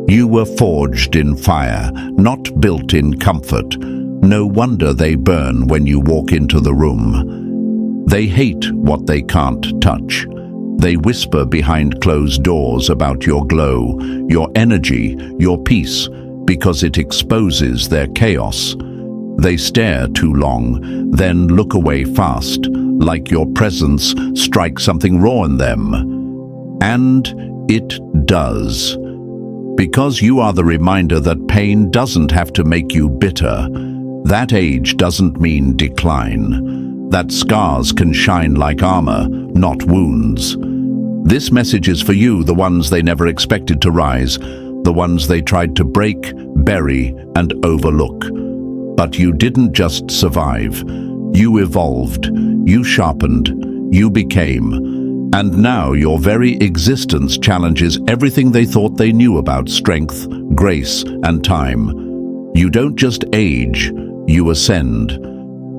You were forged in fire, not built in comfort. No wonder they burn when you walk into the room. They hate what they can't touch. They whisper behind closed doors about your glow, your energy, your peace, because it exposes their chaos. They stare too long, then look away fast, like your presence strikes something raw in them. And it does. Because you are the reminder that pain doesn't have to make you bitter. That age doesn't mean decline. That scars can shine like armor, not wounds. This message is for you, the ones they never expected to rise, the ones they tried to break, bury, and overlook. But you didn't just survive. You evolved, you sharpened, you became. And now your very existence challenges everything they thought they knew about strength, grace, and time. You don't just age, you ascend.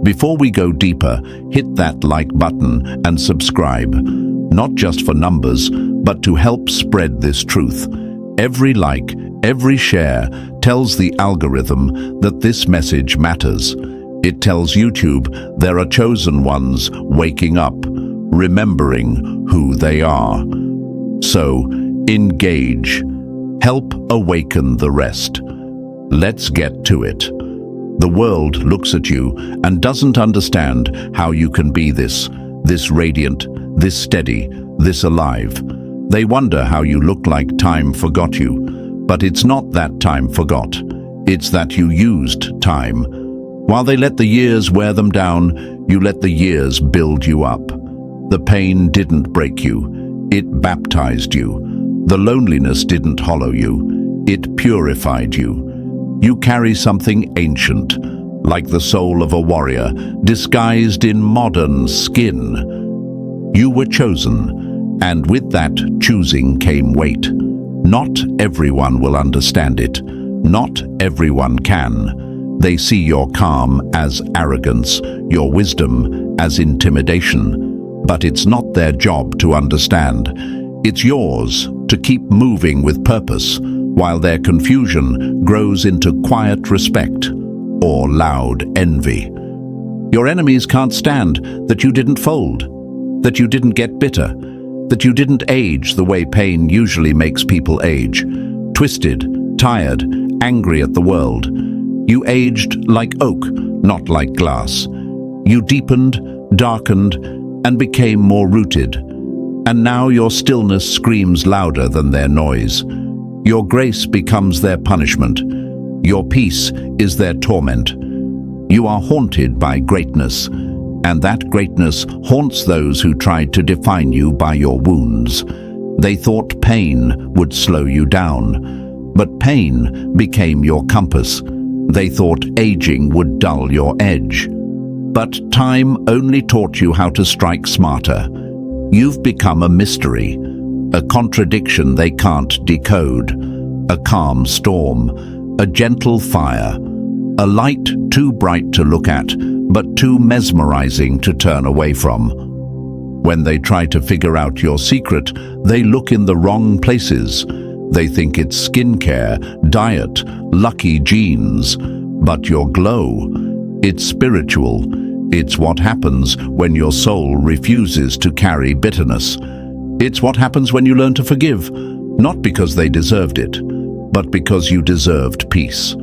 Before we go deeper, hit that like button and subscribe. Not just for numbers, but to help spread this truth. Every like, every share tells the algorithm that this message matters. It tells YouTube there are chosen ones waking up, remembering who they are. So, engage. Help awaken the rest. Let's get to it. The world looks at you and doesn't understand how you can be this radiant, this steady, this alive. They wonder how you look like time forgot you. But it's not that time forgot. It's that you used time. While they let the years wear them down, you let the years build you up. The pain didn't break you. It baptized you. The loneliness didn't hollow you. It purified you. You carry something ancient, like the soul of a warrior, disguised in modern skin. You were chosen, and with that choosing came weight. Not everyone will understand it. Not everyone can. They see your calm as arrogance, your wisdom as intimidation. But it's not their job to understand. It's yours to keep moving with purpose, while their confusion grows into quiet respect or loud envy. Your enemies can't stand that you didn't fold, that you didn't get bitter, that you didn't age the way pain usually makes people age. Twisted, tired, angry at the world. You aged like oak, not like glass. You deepened, darkened, and became more rooted. And now your stillness screams louder than their noise. Your grace becomes their punishment. Your peace is their torment. You are haunted by greatness, and that greatness haunts those who tried to define you by your wounds. They thought pain would slow you down, but pain became your compass. They thought aging would dull your edge. But time only taught you how to strike smarter. You've become a mystery, a contradiction they can't decode, a calm storm, a gentle fire, a light too bright to look at, but too mesmerizing to turn away from. When they try to figure out your secret, they look in the wrong places. They think it's skincare, diet, lucky genes. But your glow, it's spiritual. It's what happens when your soul refuses to carry bitterness. It's what happens when you learn to forgive, not because they deserved it, but because you deserved peace.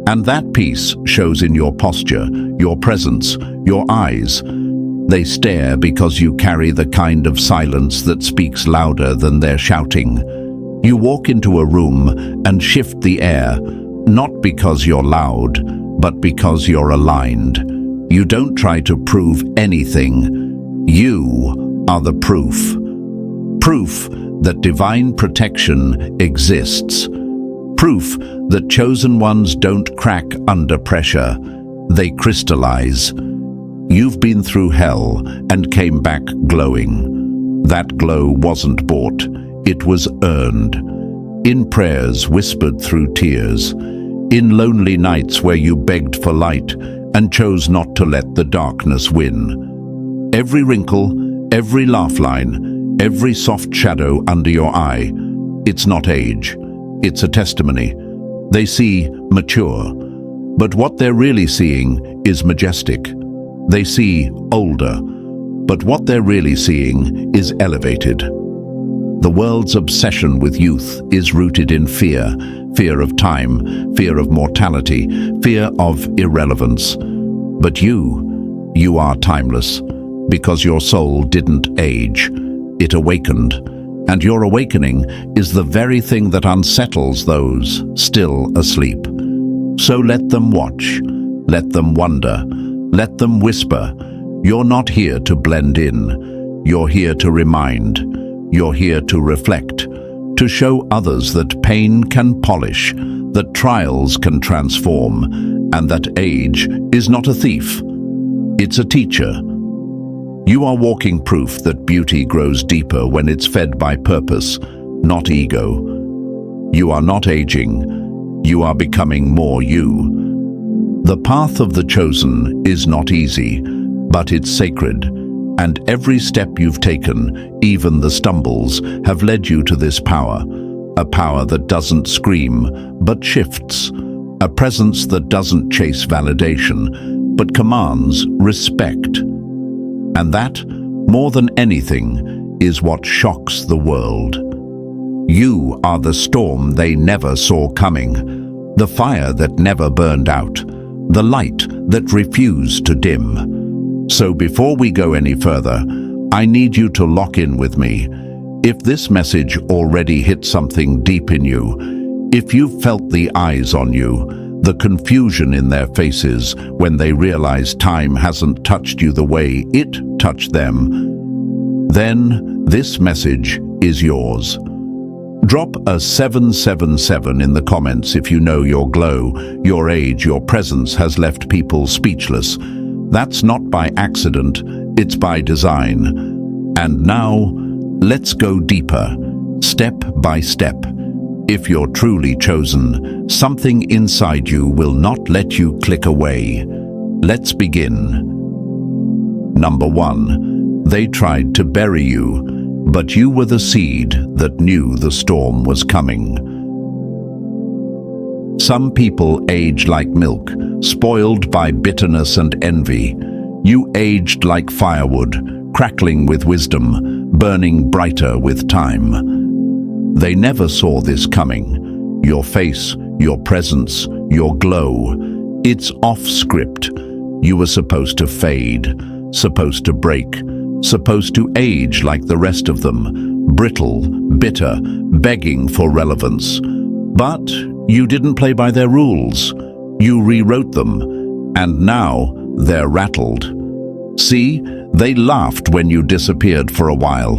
And that peace shows in your posture, your presence, your eyes. They stare because you carry the kind of silence that speaks louder than their shouting. You walk into a room and shift the air, not because you're loud, but because you're aligned. You don't try to prove anything. You are the proof. Proof that divine protection exists. Proof that chosen ones don't crack under pressure. They crystallize. You've been through hell and came back glowing. That glow wasn't bought. It was earned. In prayers whispered through tears. In lonely nights where you begged for light and chose not to let the darkness win. Every wrinkle, every laugh line, every soft shadow under your eye, it's not age. it's a testimony. They see mature, but what they're really seeing is majestic. They see older, but what they're really seeing is elevated. The world's obsession with youth is rooted in fear, fear of time, fear of mortality, fear of irrelevance. But you are timeless, because your soul didn't age, it awakened. And your awakening is the very thing that unsettles those still asleep. So let them watch, let them wonder, let them whisper. You're not here to blend in, you're here to remind, you're here to reflect, to show others that pain can polish, that trials can transform, and that age is not a thief, it's a teacher. You are walking proof that beauty grows deeper when it's fed by purpose, not ego. You are not aging, you are becoming more you. The path of the chosen is not easy, but it's sacred, and every step you've taken, even the stumbles, have led you to this power, a power that doesn't scream, but shifts, a presence that doesn't chase validation, but commands respect. And that, more than anything, is what shocks the world. You are the storm they never saw coming, the fire that never burned out, the light that refused to dim. So before we go any further, I need you to lock in with me. If this message already hit something deep in you, if you've felt the eyes on you, the confusion in their faces when they realize time hasn't touched you the way it touched them, then this message is yours. Drop a 777 in the comments if you know your glow, your age, your presence has left people speechless. That's not by accident, it's by design. And now, let's go deeper, step by step. If you're truly chosen, something inside you will not let you click away. Let's begin. Number 1. They tried to bury you, but you were the seed that knew the storm was coming. Some people age like milk, spoiled by bitterness and envy. You aged like firewood, crackling with wisdom, burning brighter with time. They never saw this coming. Your face, your presence, your glow. It's off script. You were supposed to fade, supposed to break, supposed to age like the rest of them, brittle, bitter, begging for relevance. But you didn't play by their rules. You rewrote them, and now they're rattled. See, they laughed when you disappeared for a while.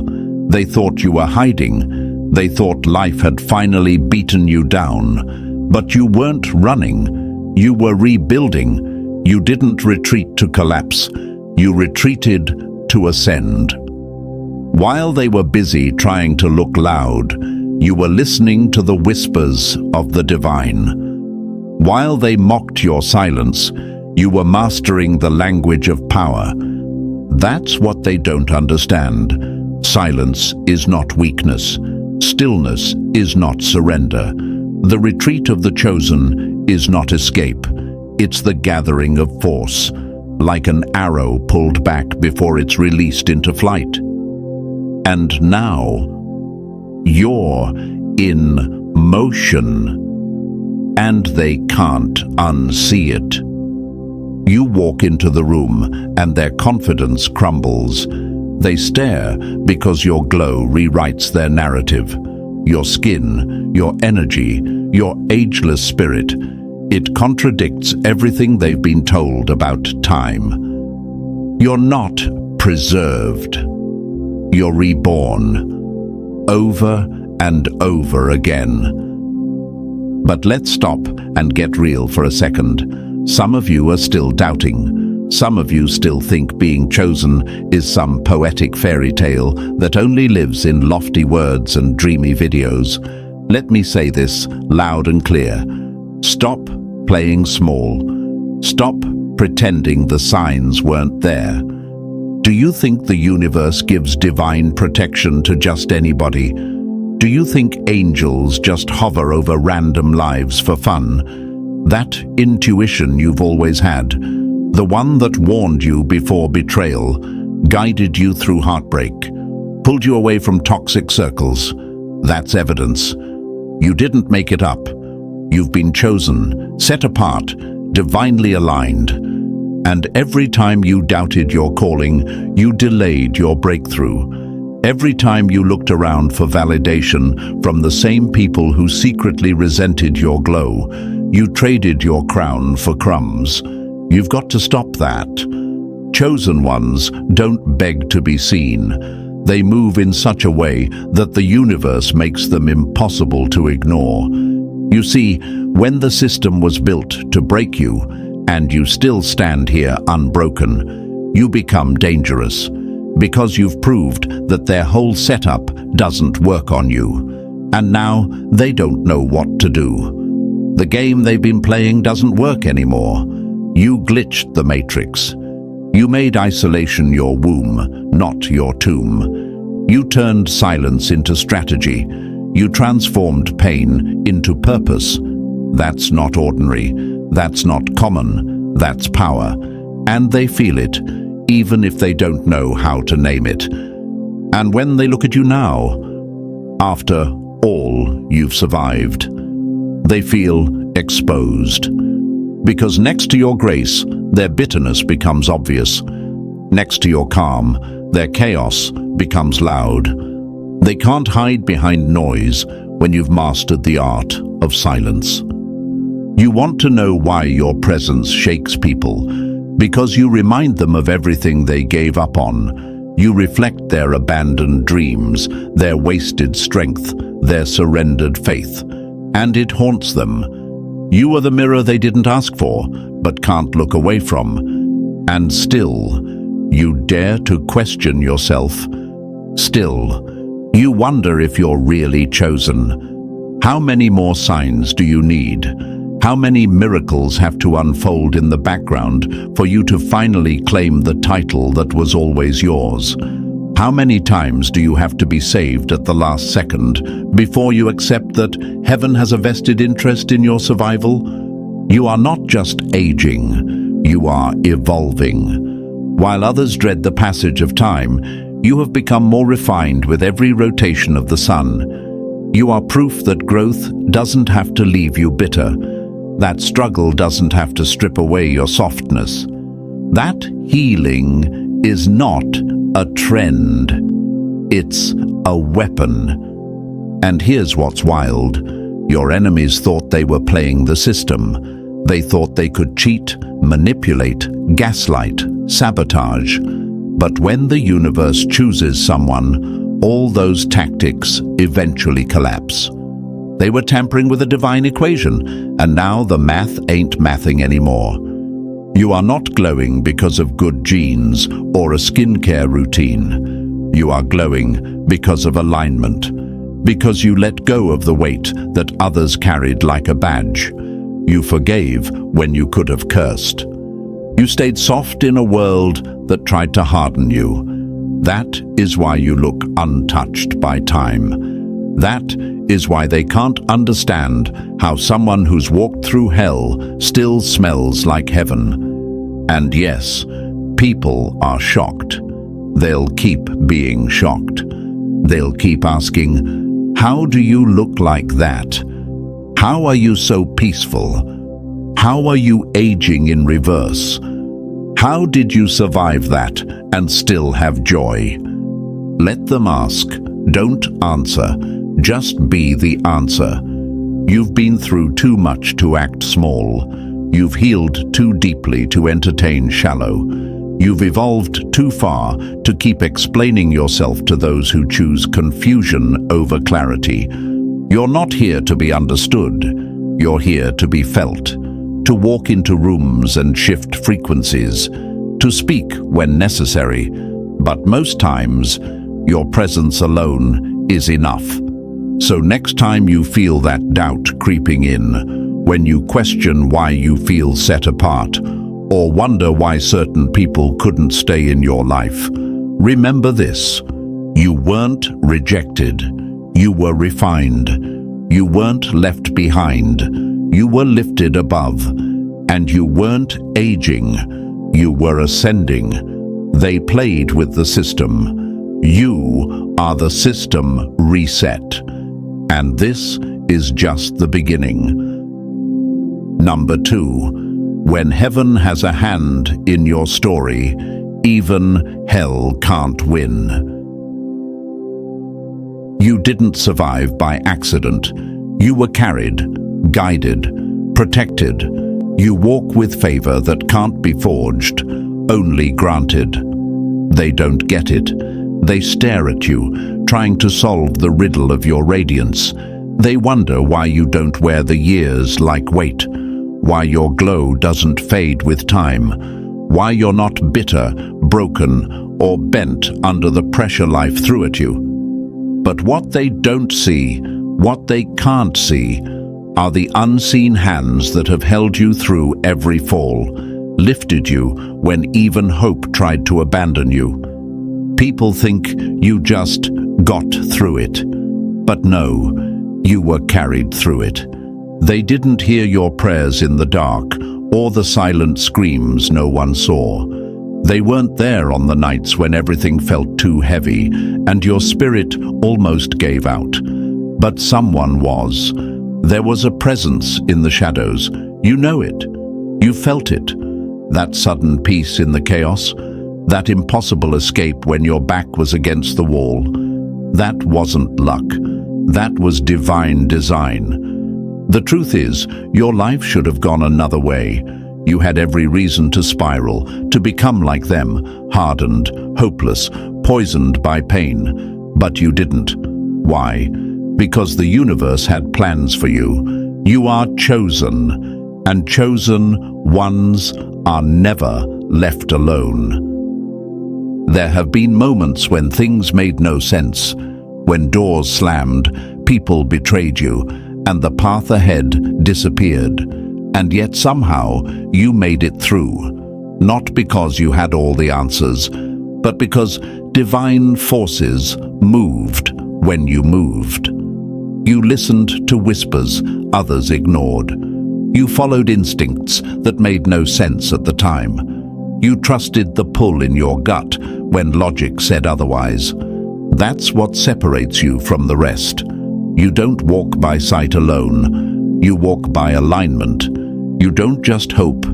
They thought you were hiding. They thought life had finally beaten you down. But you weren't running. You were rebuilding. You didn't retreat to collapse. You retreated to ascend. While they were busy trying to look loud, you were listening to the whispers of the divine. While they mocked your silence, you were mastering the language of power. That's what they don't understand. Silence is not weakness. Stillness is not surrender. The retreat of the chosen is not escape. It's the gathering of force, like an arrow pulled back before it's released into flight. And now, you're in motion, and they can't unsee it. You walk into the room, and their confidence crumbles. They stare because your glow rewrites their narrative. Your skin, your energy, your ageless spirit. It contradicts everything they've been told about time. You're not preserved. You're reborn. Over and over again. But let's stop and get real for a second. Some of you are still doubting. Some of you still think being chosen is some poetic fairy tale that only lives in lofty words and dreamy videos. Let me say this loud and clear. Stop playing small. Stop pretending the signs weren't there. Do you think the universe gives divine protection to just anybody? Do you think angels just hover over random lives for fun? That intuition you've always had, the one that warned you before betrayal, guided you through heartbreak, pulled you away from toxic circles, that's evidence. You didn't make it up. You've been chosen, set apart, divinely aligned. And every time you doubted your calling, you delayed your breakthrough. Every time you looked around for validation from the same people who secretly resented your glow, you traded your crown for crumbs. You've got to stop that. Chosen ones don't beg to be seen. They move in such a way that the universe makes them impossible to ignore. You see, when the system was built to break you, and you still stand here unbroken, you become dangerous, because you've proved that their whole setup doesn't work on you. And now they don't know what to do. The game they've been playing doesn't work anymore. You glitched the matrix. You made isolation your womb, not your tomb. You turned silence into strategy. You transformed pain into purpose. That's not ordinary. That's not common. That's power. And they feel it, even if they don't know how to name it. And when they look at you now, after all you've survived, they feel exposed. Because next to your grace, their bitterness becomes obvious. Next to your calm, their chaos becomes loud. They can't hide behind noise when you've mastered the art of silence. You want to know why your presence shakes people, because you remind them of everything they gave up on. You reflect their abandoned dreams, their wasted strength, their surrendered faith, and it haunts them. You are the mirror they didn't ask for, but can't look away from. And still, you dare to question yourself. Still, you wonder if you're really chosen. How many more signs do you need? How many miracles have to unfold in the background for you to finally claim the title that was always yours? How many times do you have to be saved at the last second before you accept that heaven has a vested interest in your survival? You are not just aging, you are evolving. While others dread the passage of time, you have become more refined with every rotation of the sun. You are proof that growth doesn't have to leave you bitter. That struggle doesn't have to strip away your softness. That healing is not a trend. It's a weapon. And here's what's wild. Your enemies thought they were playing the system. They thought they could cheat, manipulate, gaslight, sabotage. But when the universe chooses someone, all those tactics eventually collapse. They were tampering with a divine equation, and now the math ain't mathing anymore. You are not glowing because of good genes or a skincare routine. You are glowing because of alignment, because you let go of the weight that others carried like a badge. You forgave when you could have cursed. You stayed soft in a world that tried to harden you. That is why you look untouched by time. That is why they can't understand how someone who's walked through hell still smells like heaven. And yes, people are shocked. They'll keep being shocked. They'll keep asking, how do you look like that? How are you so peaceful? How are you aging in reverse? How did you survive that and still have joy? Let them ask. Don't answer. Just be the answer. You've been through too much to act small. You've healed too deeply to entertain shallow. You've evolved too far to keep explaining yourself to those who choose confusion over clarity. You're not here to be understood. You're here to be felt, to walk into rooms and shift frequencies, to speak when necessary. But most times, your presence alone is enough. So next time you feel that doubt creeping in, when you question why you feel set apart, or wonder why certain people couldn't stay in your life, remember this: you weren't rejected, You were refined. You weren't left behind. You were lifted above. And you weren't aging. You were ascending. They played with the system. You are the system reset. And this is just the beginning. Number 2. When heaven has a hand in your story, even hell can't win. You didn't survive by accident. You were carried, guided, protected. You walk with favor that can't be forged, only granted. They don't get it. They stare at you, trying to solve the riddle of your radiance. They wonder why you don't wear the years like weight, why your glow doesn't fade with time, why you're not bitter, broken, or bent under the pressure life threw at you. But what they don't see, what they can't see, are the unseen hands that have held you through every fall, lifted you when even hope tried to abandon you. People think you just got through it. But no, you were carried through it. They didn't hear your prayers in the dark or the silent screams no one saw. They weren't there on the nights when everything felt too heavy and your spirit almost gave out. But someone was. There was a presence in the shadows. You know it. You felt it. That sudden peace in the chaos. That impossible escape when your back was against the wall. That wasn't luck. That was divine design. The truth is, your life should have gone another way. You had every reason to spiral, to become like them, hardened, hopeless, poisoned by pain. But you didn't. Why? Because the universe had plans for you. You are chosen, and chosen ones are never left alone. There have been moments when things made no sense, when doors slammed, people betrayed you, and the path ahead disappeared. And yet somehow you made it through, not because you had all the answers, but because divine forces moved when you moved. You listened to whispers others ignored. You followed instincts that made no sense at the time. You trusted the pull in your gut when logic said otherwise. That's what separates you from the rest. You don't walk by sight alone. You walk by alignment. You don't just hope.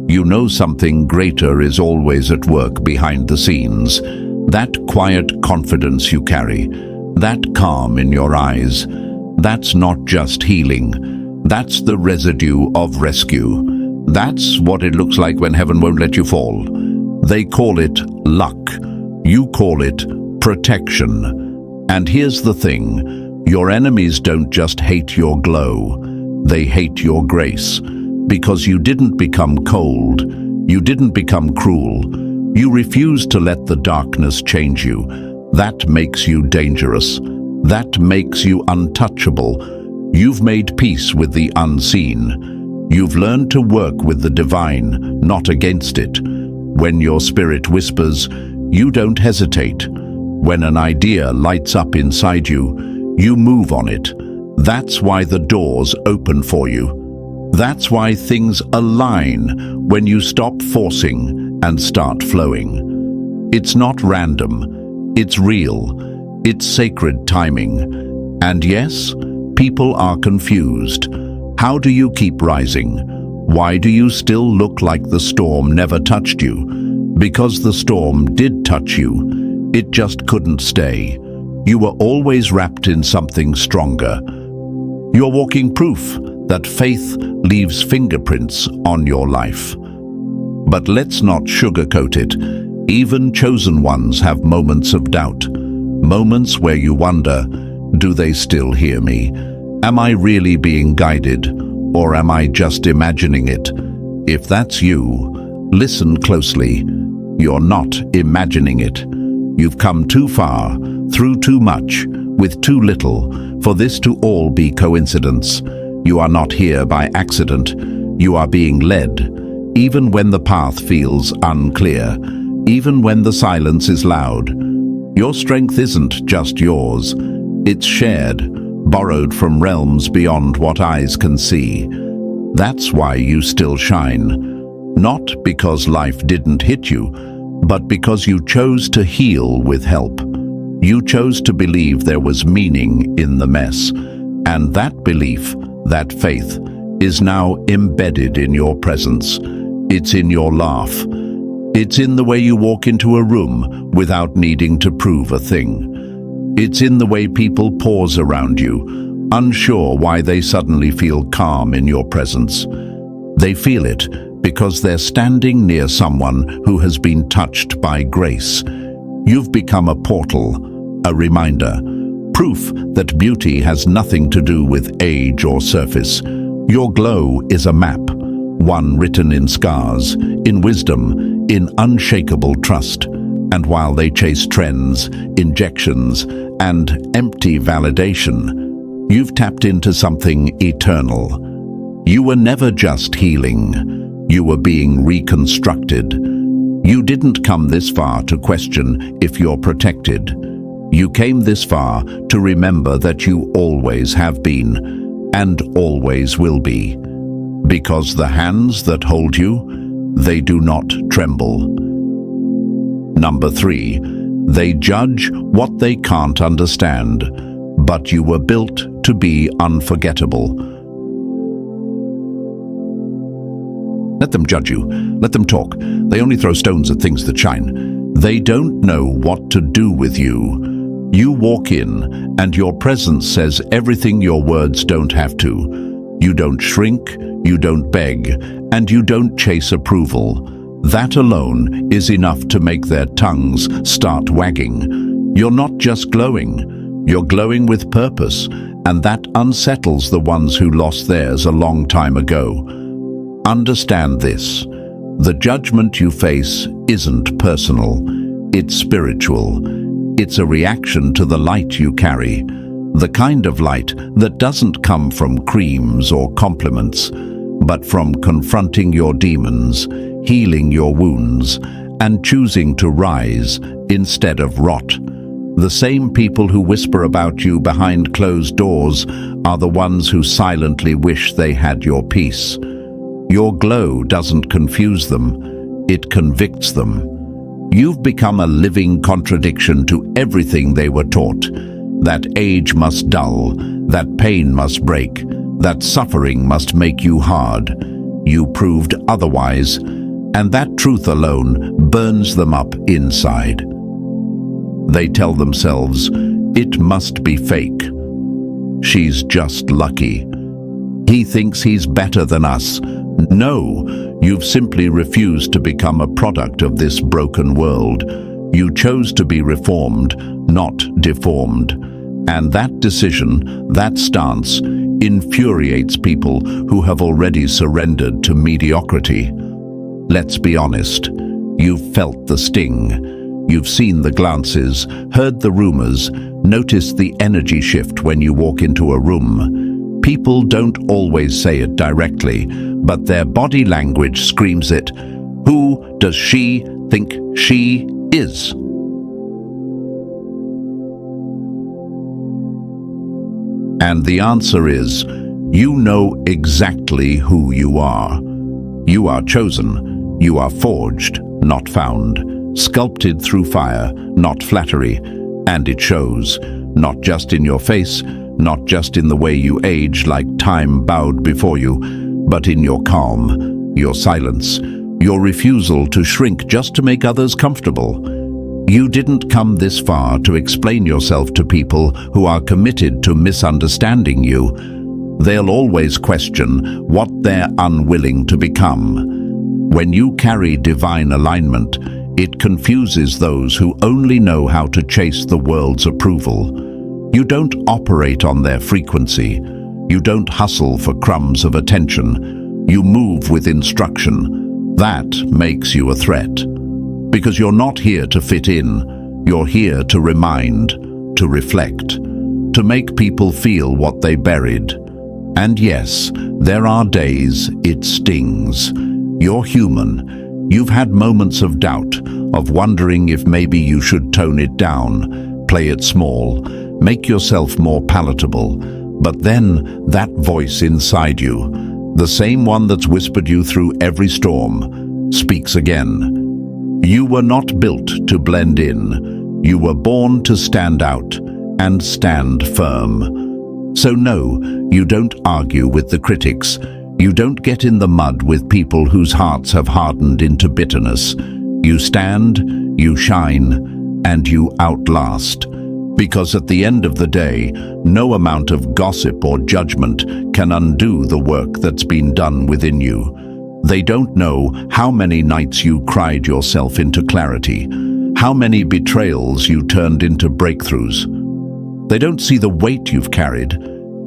You know something greater is always at work behind the scenes. That quiet confidence you carry, that calm in your eyes, that's not just healing. That's the residue of rescue. That's what it looks like when heaven won't let you fall. They call it luck. You call it protection. And here's the thing, your enemies don't just hate your glow. They hate your grace. Because you didn't become cold. You didn't become cruel. You refused to let the darkness change you. That makes you dangerous. That makes you untouchable. You've made peace with the unseen. You've learned to work with the divine, not against it. When your spirit whispers, you don't hesitate. When an idea lights up inside you, you move on it. That's why the doors open for you. That's why things align when you stop forcing and start flowing. It's not random. It's real. It's sacred timing. And yes, people are confused. How do you keep rising? Why do you still look like the storm never touched you? Because the storm did touch you. It just couldn't stay. You were always wrapped in something stronger. You're walking proof that faith leaves fingerprints on your life. But let's not sugarcoat it. Even chosen ones have moments of doubt. Moments where you wonder, do they still hear me? Am I really being guided, or am I just imagining it? If that's you, listen closely. You're not imagining it. You've come too far, through too much, with too little, for this to all be coincidence. You are not here by accident. You are being led, even when the path feels unclear, even when the silence is loud. Your strength isn't just yours. It's shared, borrowed from realms beyond what eyes can see. That's why you still shine. Not because life didn't hit you, but because you chose to heal with help. You chose to believe there was meaning in the mess. And that belief, that faith, is now embedded in your presence. It's in your laugh. It's in the way you walk into a room without needing to prove a thing. It's in the way people pause around you, unsure why they suddenly feel calm in your presence. They feel it because they're standing near someone who has been touched by grace. You've become a portal, a reminder, proof that beauty has nothing to do with age or surface. Your glow is a map, one written in scars, in wisdom, in unshakable trust. And while they chase trends, injections, and empty validation, you've tapped into something eternal. You were never just healing. You were being reconstructed. You didn't come this far to question if you're protected. You came this far to remember that you always have been, and always will be. Because the hands that hold you, they do not tremble. Number 3, they judge what they can't understand, but you were built to be unforgettable. Let them judge you. Let them talk. They only throw stones at things that shine. They don't know what to do with you. You walk in, and your presence says everything your words don't have to. You don't shrink, you don't beg, and you don't chase approval. That alone is enough to make their tongues start wagging. You're not just glowing. You're glowing with purpose, and that unsettles the ones who lost theirs a long time ago. Understand this. The judgment you face isn't personal. It's spiritual. It's a reaction to the light you carry. The kind of light that doesn't come from creams or compliments, but from confronting your demons, healing your wounds, and choosing to rise instead of rot. The same people who whisper about you behind closed doors are the ones who silently wish they had your peace. Your glow doesn't confuse them, it convicts them. You've become a living contradiction to everything they were taught. That age must dull, that pain must break, that suffering must make you hard. You proved otherwise, and that truth alone burns them up inside. They tell themselves, it must be fake. She's just lucky. He thinks he's better than us. No, you've simply refused to become a product of this broken world. You chose to be reformed, not deformed. And that decision, that stance, infuriates people who have already surrendered to mediocrity. Let's be honest, you've felt the sting. You've seen the glances, heard the rumors, noticed the energy shift when you walk into a room. People don't always say it directly, but their body language screams it. Who does she think she is? And the answer is, you know exactly who you are. You are chosen. You are forged, not found. Sculpted through fire, not flattery. And it shows, not just in your face, not just in the way you age like time bowed before you, but in your calm, your silence, your refusal to shrink just to make others comfortable. You didn't come this far to explain yourself to people who are committed to misunderstanding you. They'll always question what they're unwilling to become. When you carry divine alignment, it confuses those who only know how to chase the world's approval. You don't operate on their frequency. You don't hustle for crumbs of attention. You move with instruction. That makes you a threat. Because you're not here to fit in. You're here to remind, to reflect, to make people feel what they buried. And yes, there are days it stings. You're human. You've had moments of doubt, of wondering if maybe you should tone it down, play it small, Make yourself more palatable. But then that voice inside you, the same one that's whispered you through every storm, speaks again. You were not built to blend in. You were born to stand out and stand firm. So no, you don't argue with the critics. You don't get in the mud with people whose hearts have hardened into bitterness. You stand, you shine, and you outlast. Because at the end of the day, no amount of gossip or judgment can undo the work that's been done within you. They don't know how many nights you cried yourself into clarity, how many betrayals you turned into breakthroughs. They don't see the weight you've carried.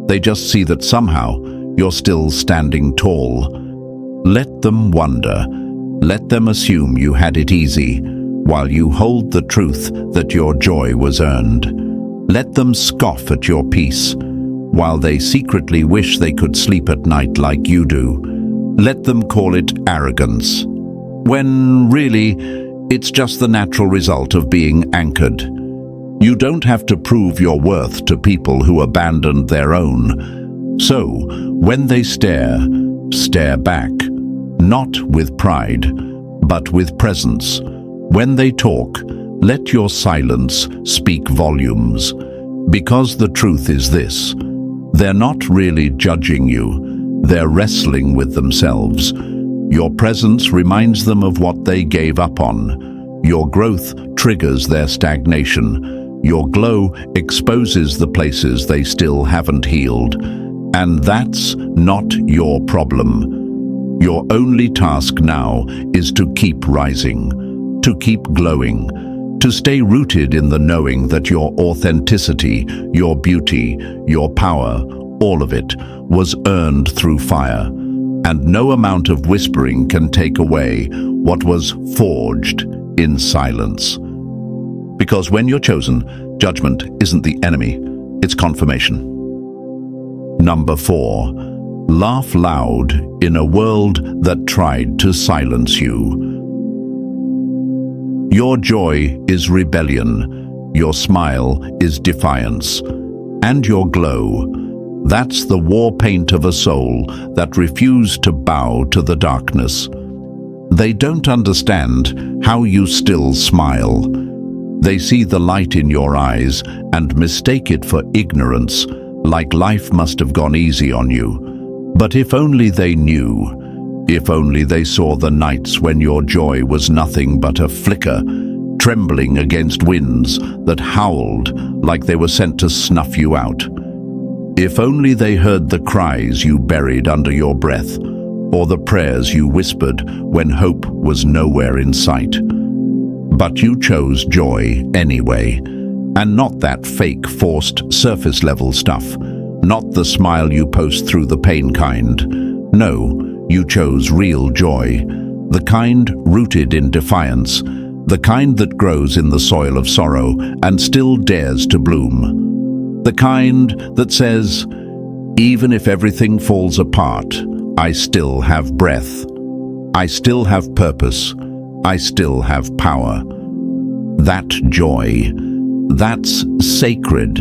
They just see that somehow you're still standing tall. Let them wonder. Let them assume you had it easy, while you hold the truth that your joy was earned. Let them scoff at your peace, while they secretly wish they could sleep at night like you do. Let them call it arrogance, when really it's just the natural result of being anchored. You don't have to prove your worth to people who abandoned their own. So, when they stare, stare back, not with pride, but with presence. When they talk, let your silence speak volumes. Because the truth is this: they're not really judging you, they're wrestling with themselves. Your presence reminds them of what they gave up on. Your growth triggers their stagnation. Your glow exposes the places they still haven't healed. And that's not your problem. Your only task now is to keep rising, to keep glowing, to stay rooted in the knowing that your authenticity, your beauty, your power, all of it was earned through fire. And no amount of whispering can take away what was forged in silence. Because when you're chosen, judgment isn't the enemy, it's confirmation. Number 4, laugh loud in a world that tried to silence you. Your joy is rebellion, your smile is defiance, and your glow, that's the war paint of a soul that refused to bow to the darkness. They don't understand how you still smile. They see the light in your eyes and mistake it for ignorance, like life must have gone easy on you. But if only they knew, if only they saw the nights when your joy was nothing but a flicker, trembling against winds that howled like they were sent to snuff you out. If only they heard the cries you buried under your breath, or the prayers you whispered when hope was nowhere in sight. But you chose joy anyway, and not that fake, forced, surface-level stuff, not the smile you post through the pain kind. No, you chose real joy, the kind rooted in defiance, the kind that grows in the soil of sorrow and still dares to bloom. The kind that says, even if everything falls apart, I still have breath. I still have purpose. I still have power. That joy, that's sacred.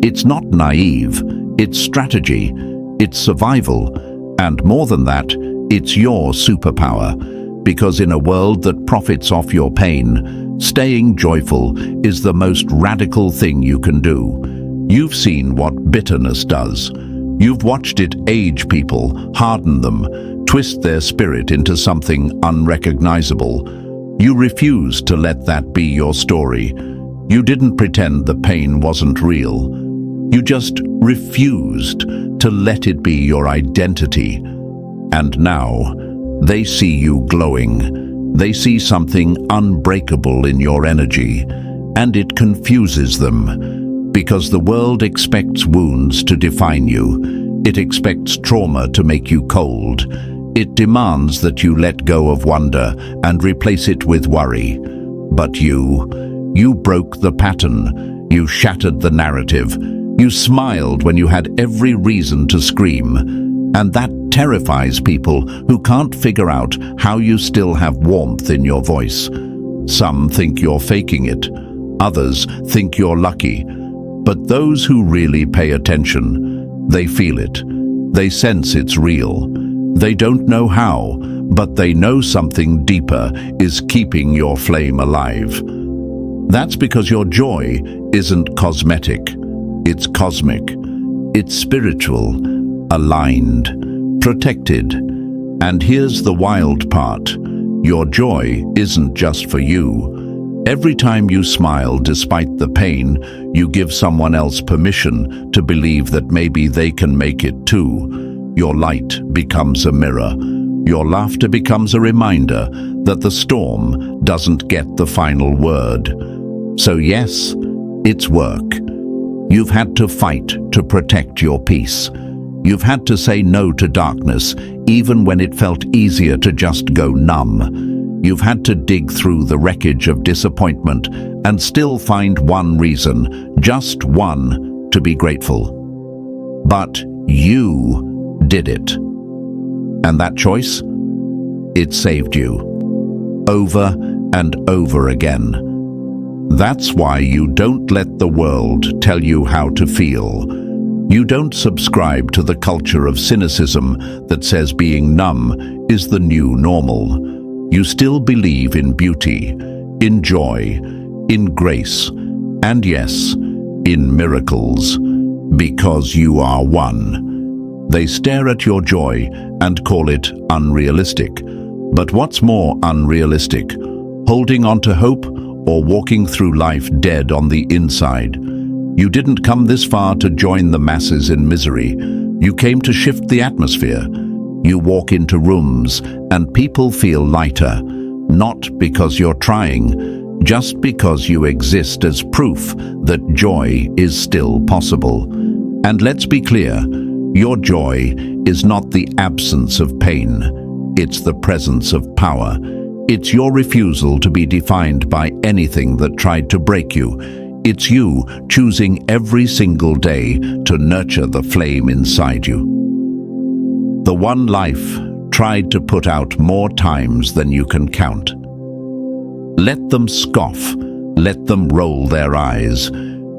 It's not naive. It's strategy. It's survival. And more than that, it's your superpower. Because in a world that profits off your pain, staying joyful is the most radical thing you can do. You've seen what bitterness does. You've watched it age people, harden them, twist their spirit into something unrecognizable. You refused to let that be your story. You didn't pretend the pain wasn't real. You just refused to let it be your identity. And now, they see you glowing. They see something unbreakable in your energy, and it confuses them. Because the world expects wounds to define you. It expects trauma to make you cold. It demands that you let go of wonder and replace it with worry. But you broke the pattern. You shattered the narrative. You smiled when you had every reason to scream. And that terrifies people who can't figure out how you still have warmth in your voice. Some think you're faking it. Others think you're lucky. But those who really pay attention, they feel it. They sense it's real. They don't know how, but they know something deeper is keeping your flame alive. That's because your joy isn't cosmetic. It's cosmic. It's spiritual, aligned, protected. And here's the wild part. Your joy isn't just for you. Every time you smile despite the pain, you give someone else permission to believe that maybe they can make it too. Your light becomes a mirror. Your laughter becomes a reminder that the storm doesn't get the final word. So yes, it's work. You've had to fight to protect your peace. You've had to say no to darkness, even when it felt easier to just go numb. You've had to dig through the wreckage of disappointment and still find one reason, just one, to be grateful. But you did it. And that choice? It saved you. Over and over again. That's why you don't let the world tell you how to feel. You don't subscribe to the culture of cynicism that says being numb is the new normal. You still believe in beauty, in joy, in grace, and yes, in miracles, because you are one. They stare at your joy and call it unrealistic. But what's more unrealistic? Holding on to hope or walking through life dead on the inside? You didn't come this far to join the masses in misery. You came to shift the atmosphere. You walk into rooms and people feel lighter, not because you're trying, just because you exist as proof that joy is still possible. And let's be clear, your joy is not the absence of pain. It's the presence of power. It's your refusal to be defined by anything that tried to break you. It's you choosing every single day to nurture the flame inside you. The one life tried to put out more times than you can count. Let them scoff. Let them roll their eyes.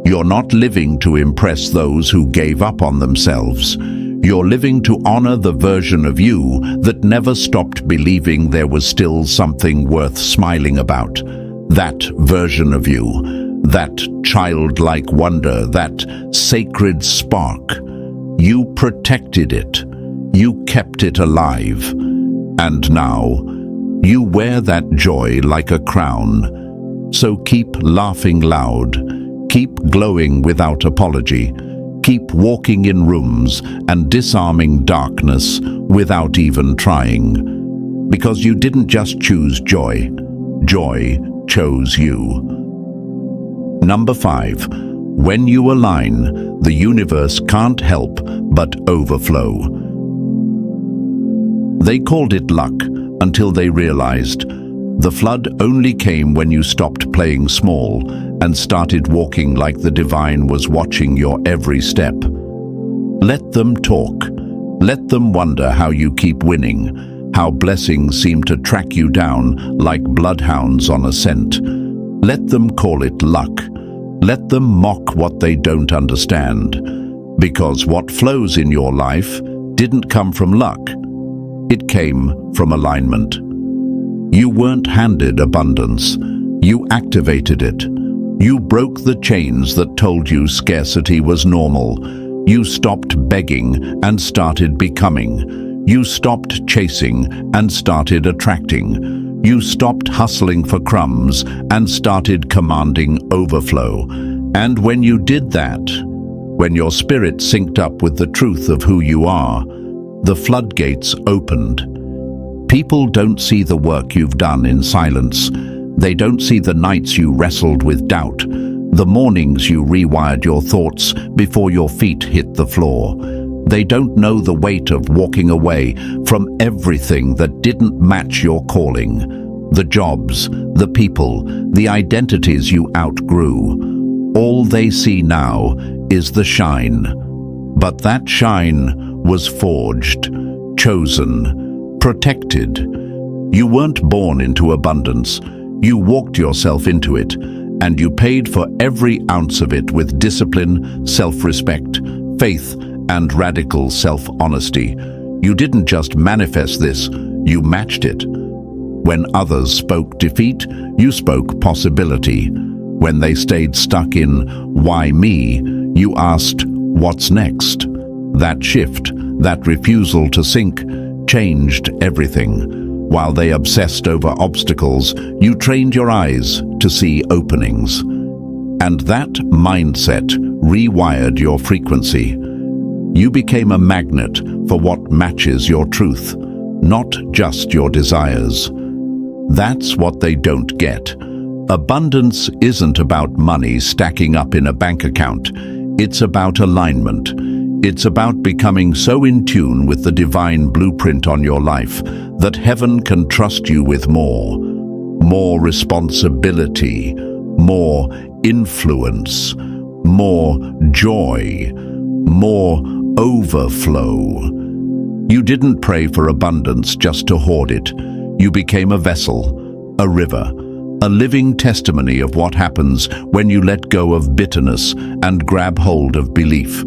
You're not living to impress those who gave up on themselves. You're living to honor the version of you that never stopped believing there was still something worth smiling about. That version of you. That childlike wonder, that sacred spark. You protected it. You kept it alive. And now, you wear that joy like a crown. So keep laughing loud. Keep glowing without apology. Keep walking in rooms and disarming darkness without even trying. Because you didn't just choose joy. Joy chose you. Number 5. When you align, the universe can't help but overflow. They called it luck until they realized the flood only came when you stopped playing small and started walking like the divine was watching your every step. Let them talk. Let them wonder how you keep winning, how blessings seem to track you down like bloodhounds on a scent. Let them call it luck. Let them mock what they don't understand. Because what flows in your life didn't come from luck. It came from alignment. You weren't handed abundance. You activated it. You broke the chains that told you scarcity was normal. You stopped begging and started becoming. You stopped chasing and started attracting. You stopped hustling for crumbs and started commanding overflow. And when you did that, when your spirit synced up with the truth of who you are, the floodgates opened. People don't see the work you've done in silence. They don't see the nights you wrestled with doubt, the mornings you rewired your thoughts before your feet hit the floor. They don't know the weight of walking away from everything that didn't match your calling. The jobs, the people, the identities you outgrew. All they see now is the shine. But that shine was forged, chosen, protected. You weren't born into abundance. You walked yourself into it. and you paid for every ounce of it with discipline, self-respect, faith, and radical self-honesty. You didn't just manifest this, you matched it. When others spoke defeat, you spoke possibility. When they stayed stuck in "why me?" you asked, "what's next?" That shift, that refusal to sink, changed everything. While they obsessed over obstacles, you trained your eyes to see openings. And that mindset rewired your frequency. You became a magnet for what matches your truth, not just your desires. That's what they don't get. Abundance isn't about money stacking up in a bank account. It's about alignment. It's about becoming so in tune with the divine blueprint on your life that heaven can trust you with more. More responsibility, more influence, more joy, more overflow. You didn't pray for abundance just to hoard it. You became a vessel, a river, a living testimony of what happens when you let go of bitterness and grab hold of belief.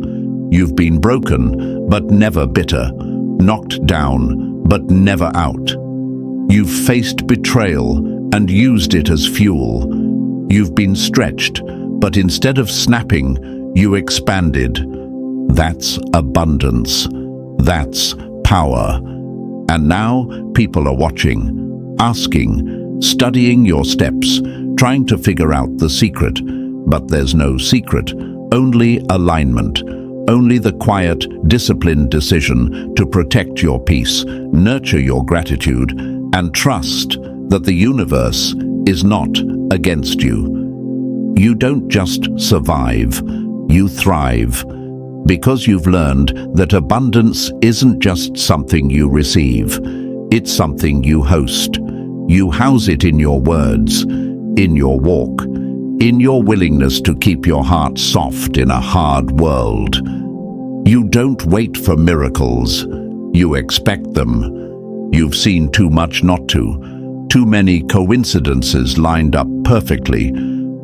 You've been broken, but never bitter, knocked down, but never out. You've faced betrayal and used it as fuel. You've been stretched, but instead of snapping, you expanded. That's abundance. That's power. And now people are watching, asking, studying your steps, trying to figure out the secret. But there's no secret, only alignment. Only the quiet, disciplined decision to protect your peace, nurture your gratitude, and trust that the universe is not against you. You don't just survive, you thrive, because you've learned that abundance isn't just something you receive, it's something you host. You house it in your words, in your walk, in your willingness to keep your heart soft in a hard world. You don't wait for miracles, you expect them. You've seen too much not to. Too many coincidences lined up perfectly.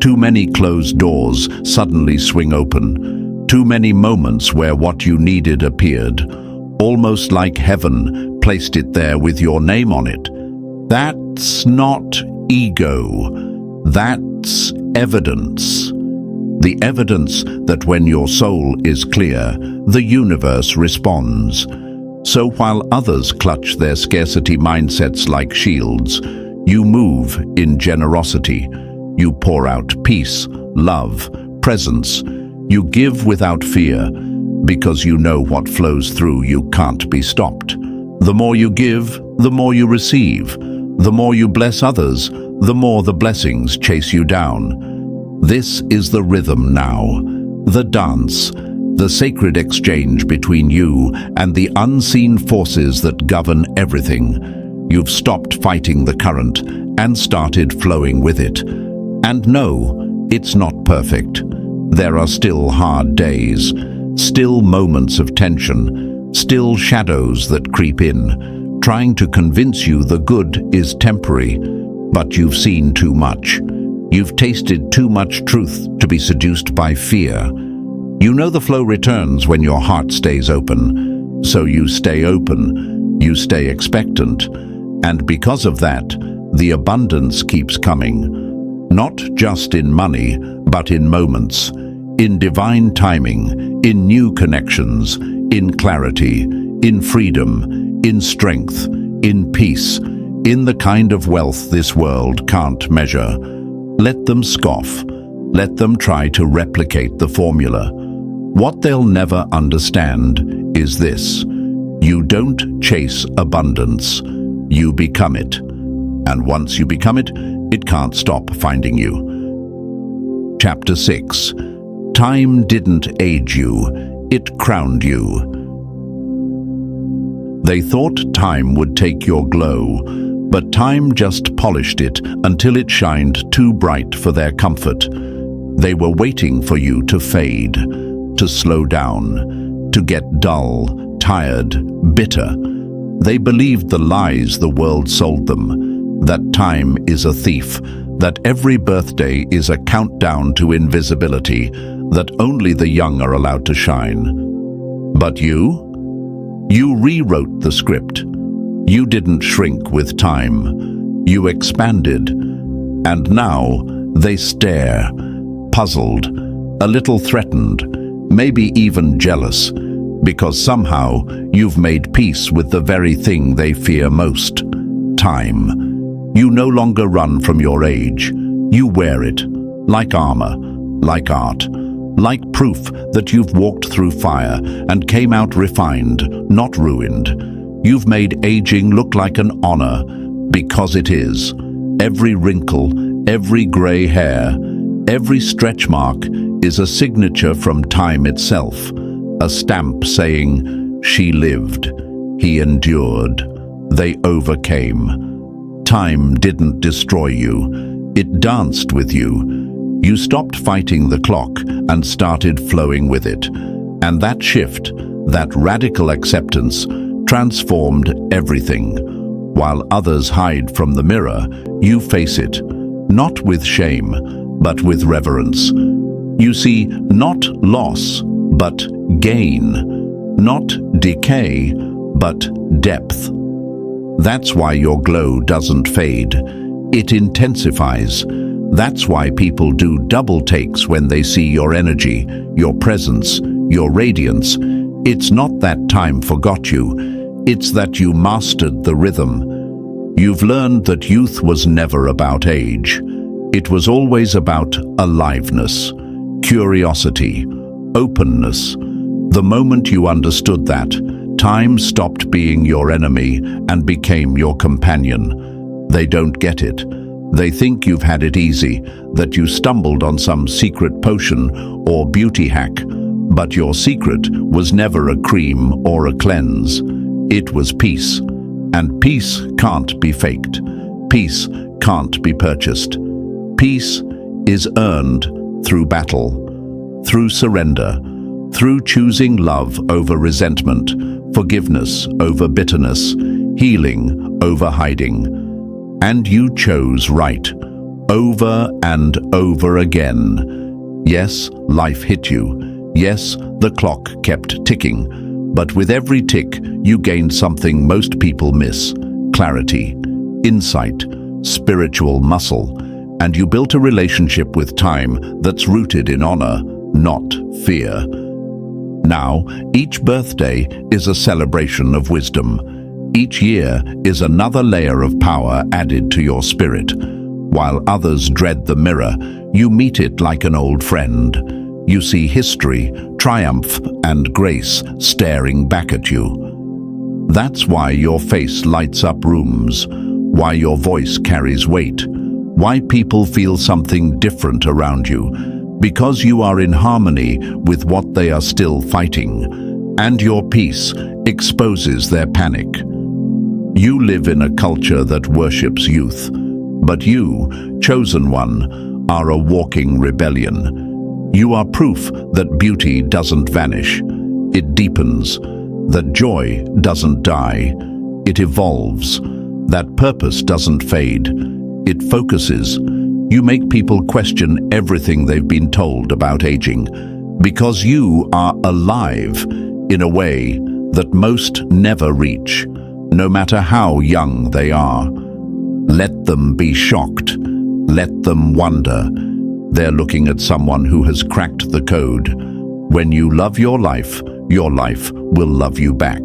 Too many closed doors suddenly swing open. Too many moments where what you needed appeared, almost like heaven placed it there with your name on it. That's not ego. That's evidence. The evidence that when your soul is clear, the universe responds. So while others clutch their scarcity mindsets like shields, you move in generosity. You pour out peace, love, presence. You give without fear, because you know what flows through you can't be stopped. The more you give, the more you receive. The more you bless others, the more the blessings chase you down. This is the rhythm now, the dance, the sacred exchange between you and the unseen forces that govern everything. You've stopped fighting the current and started flowing with it. And no, it's not perfect. There are still hard days, still moments of tension, still shadows that creep in, trying to convince you the good is temporary, but you've seen too much. You've tasted too much truth to be seduced by fear. You know the flow returns when your heart stays open, so you stay open, you stay expectant, and because of that, the abundance keeps coming. Not just in money, but in moments, in divine timing, in new connections, in clarity, in freedom, in strength, in peace, in the kind of wealth this world can't measure. Let them scoff. Let them try to replicate the formula. What they'll never understand is this: you don't chase abundance, you become it. And once you become it, it can't stop finding you. Chapter 6. Time didn't age you, it crowned you. They thought time would take your glow, but time just polished it until it shined too bright for their comfort. They were waiting for you to fade, to slow down, to get dull, tired, bitter. They believed the lies the world sold them, that time is a thief, that every birthday is a countdown to invisibility, that only the young are allowed to shine. But you rewrote the script. You didn't shrink with time. You expanded. And now they stare, puzzled, a little threatened, maybe even jealous, because somehow you've made peace with the very thing they fear most: time. You no longer run from your age. You wear it, like armor, like art, like proof that you've walked through fire and came out refined, not ruined. You've made aging look like an honor, because it is. Every wrinkle, every gray hair, every stretch mark is a signature from time itself, a stamp saying, "She lived, he endured, they overcame." Time didn't destroy you, it danced with you. You stopped fighting the clock and started flowing with it. And that shift, that radical acceptance, transformed everything. While others hide from the mirror, you face it, not with shame, but with reverence. You see not loss, but gain, not decay, but depth. That's why your glow doesn't fade. It intensifies. That's why people do double takes when they see your energy, your presence, your radiance. It's not that time forgot you. It's that you mastered the rhythm. You've learned that youth was never about age. It was always about aliveness, curiosity, openness. The moment you understood that, time stopped being your enemy and became your companion. They don't get it. They think you've had it easy, that you stumbled on some secret potion or beauty hack. But your secret was never a cream or a cleanse. It was peace. And peace can't be faked. Peace can't be purchased. Peace is earned through battle, through surrender, through choosing love over resentment, forgiveness over bitterness, healing over hiding. And you chose right, over and over again. Yes, life hit you. Yes, the clock kept ticking. But with every tick, you gained something most people miss: clarity, insight, spiritual muscle. And you built a relationship with time that's rooted in honor, not fear. Now, each birthday is a celebration of wisdom. Each year is another layer of power added to your spirit. While others dread the mirror, you meet it like an old friend. You see history, triumph, and grace staring back at you. That's why your face lights up rooms, why your voice carries weight, why people feel something different around you, because you are in harmony with what they are still fighting, and your peace exposes their panic. You live in a culture that worships youth, but you, chosen one, are a walking rebellion. You are proof that beauty doesn't vanish, it deepens, that joy doesn't die, it evolves, that purpose doesn't fade, it focuses. You make people question everything they've been told about aging, because you are alive in a way that most never reach, no matter how young they are. Let them be shocked. Let them wonder. They're looking at someone who has cracked the code. When you love your life will love you back.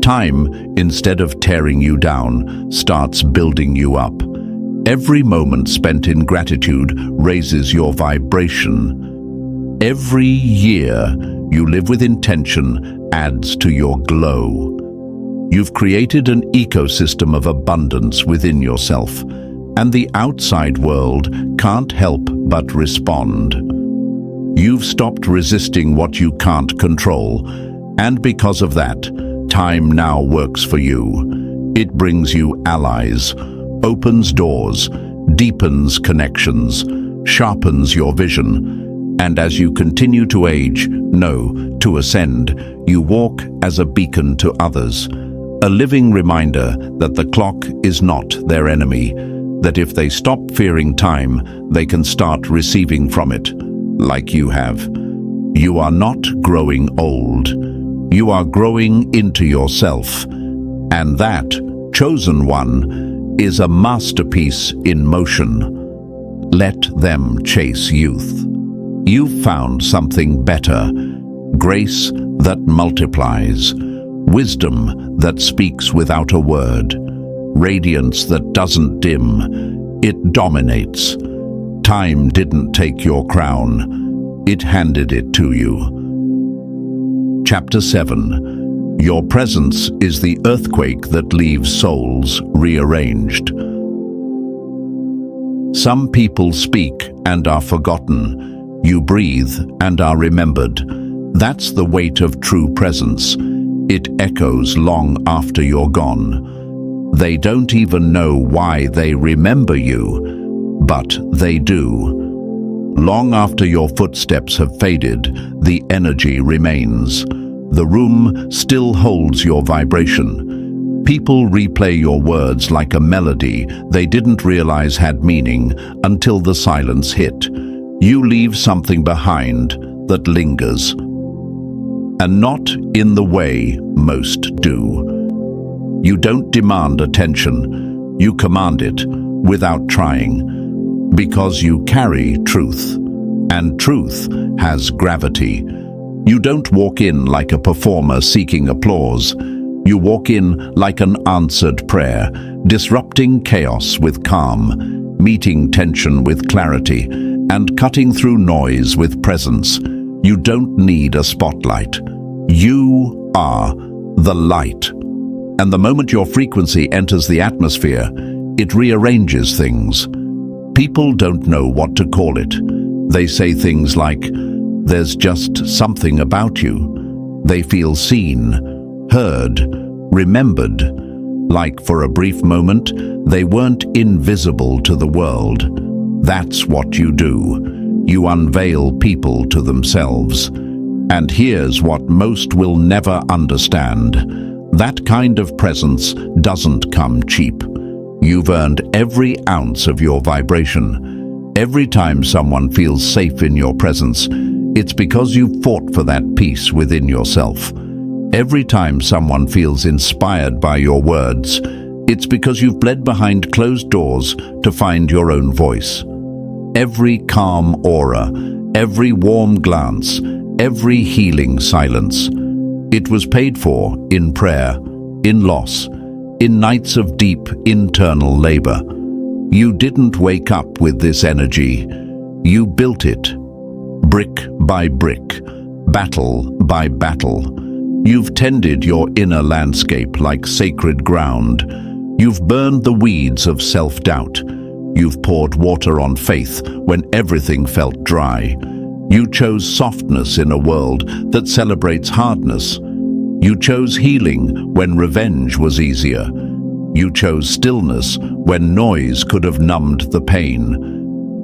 Time, instead of tearing you down, starts building you up. Every moment spent in gratitude raises your vibration. Every year you live with intention adds to your glow. You've created an ecosystem of abundance within yourself, and the outside world can't help but respond. You've stopped resisting what you can't control, and because of that, time now works for you. It brings you allies, opens doors, deepens connections, sharpens your vision, and as you continue to age, to ascend, you walk as a beacon to others, a living reminder that the clock is not their enemy, that if they stop fearing time, they can start receiving from it, like you have. You are not growing old. You are growing into yourself. And that, chosen one, is a masterpiece in motion. Let them chase youth. You've found something better. Grace that multiplies. Wisdom that speaks without a word. Radiance that doesn't dim. It dominates. Time didn't take your crown. It handed it to you. Chapter 7. Your presence is the earthquake that leaves souls rearranged. Some people speak and are forgotten. You breathe and are remembered. That's the weight of true presence. It echoes long after you're gone. They don't even know why they remember you, but they do. Long after your footsteps have faded, the energy remains. The room still holds your vibration. People replay your words like a melody they didn't realize had meaning until the silence hit. You leave something behind that lingers. And not in the way most do. You don't demand attention, you command it without trying, because you carry truth, and truth has gravity. You don't walk in like a performer seeking applause. You walk in like an answered prayer, disrupting chaos with calm, meeting tension with clarity, and cutting through noise with presence. You don't need a spotlight. You are the light. And the moment your frequency enters the atmosphere, it rearranges things. People don't know what to call it. They say things like, "There's just something about you." They feel seen, heard, remembered. Like for a brief moment, they weren't invisible to the world. That's what you do. You unveil people to themselves. And here's what most will never understand. That kind of presence doesn't come cheap. You've earned every ounce of your vibration. Every time someone feels safe in your presence, it's because you fought for that peace within yourself. Every time someone feels inspired by your words, it's because you've bled behind closed doors to find your own voice. Every calm aura, every warm glance, every healing silence, it was paid for in prayer, in loss, in nights of deep internal labor. You didn't wake up with this energy. You built it, brick by brick, battle by battle. You've tended your inner landscape like sacred ground. You've burned the weeds of self-doubt. You've poured water on faith when everything felt dry. You chose softness in a world that celebrates hardness. You chose healing when revenge was easier. You chose stillness when noise could have numbed the pain.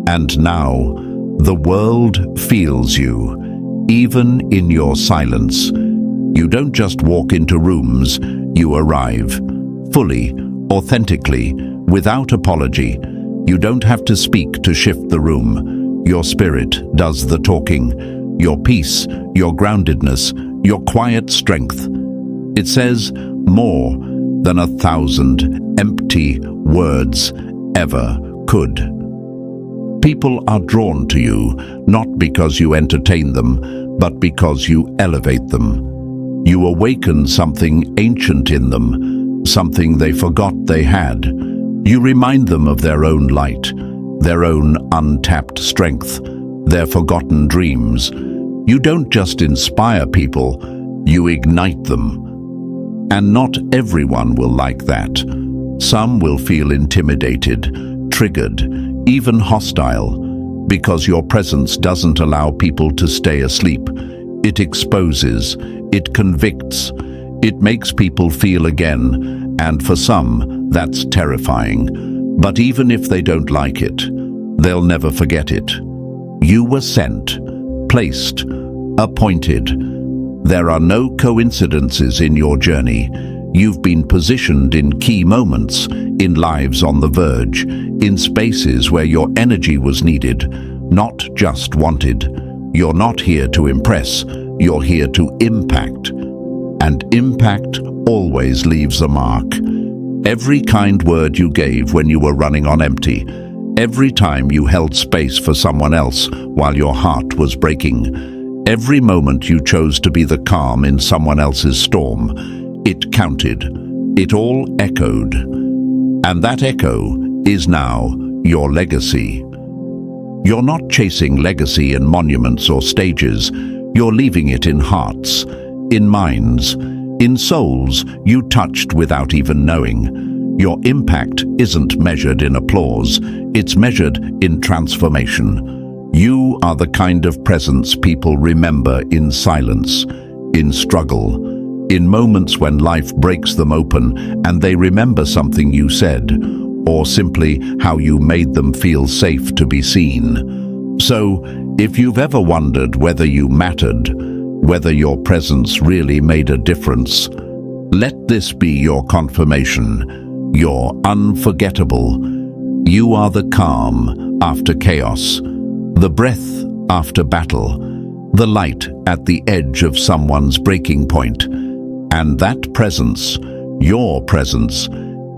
And now, the world feels you, even in your silence. You don't just walk into rooms, you arrive, fully, authentically, without apology. You don't have to speak to shift the room. Your spirit does the talking. Your peace, your groundedness, your quiet strength. It says more than 1,000 empty words ever could. People are drawn to you, not because you entertain them, but because you elevate them. You awaken something ancient in them, something they forgot they had. You remind them of their own light, their own untapped strength, their forgotten dreams. You don't just inspire people, you ignite them. And not everyone will like that. Some will feel intimidated, triggered, even hostile, because your presence doesn't allow people to stay asleep. It exposes, it convicts, it makes people feel again, and for some, that's terrifying. But even if they don't like it, they'll never forget it. You were sent, placed, appointed. There are no coincidences in your journey. You've been positioned in key moments, in lives on the verge, in spaces where your energy was needed, not just wanted. You're not here to impress, you're here to impact. And impact always leaves a mark. Every kind word you gave when you were running on empty, every time you held space for someone else while your heart was breaking, every moment you chose to be the calm in someone else's storm, it counted. It all echoed. And that echo is now your legacy. You're not chasing legacy in monuments or stages. You're leaving it in hearts, in minds, in souls you touched without even knowing. Your impact isn't measured in applause, it's measured in transformation. You are the kind of presence people remember in silence, in struggle, in moments when life breaks them open and they remember something you said, or simply how you made them feel safe to be seen. So, if you've ever wondered whether you mattered, whether your presence really made a difference, let this be your confirmation. You're unforgettable. You are the calm after chaos, the breath after battle, the light at the edge of someone's breaking point. And that presence, your presence,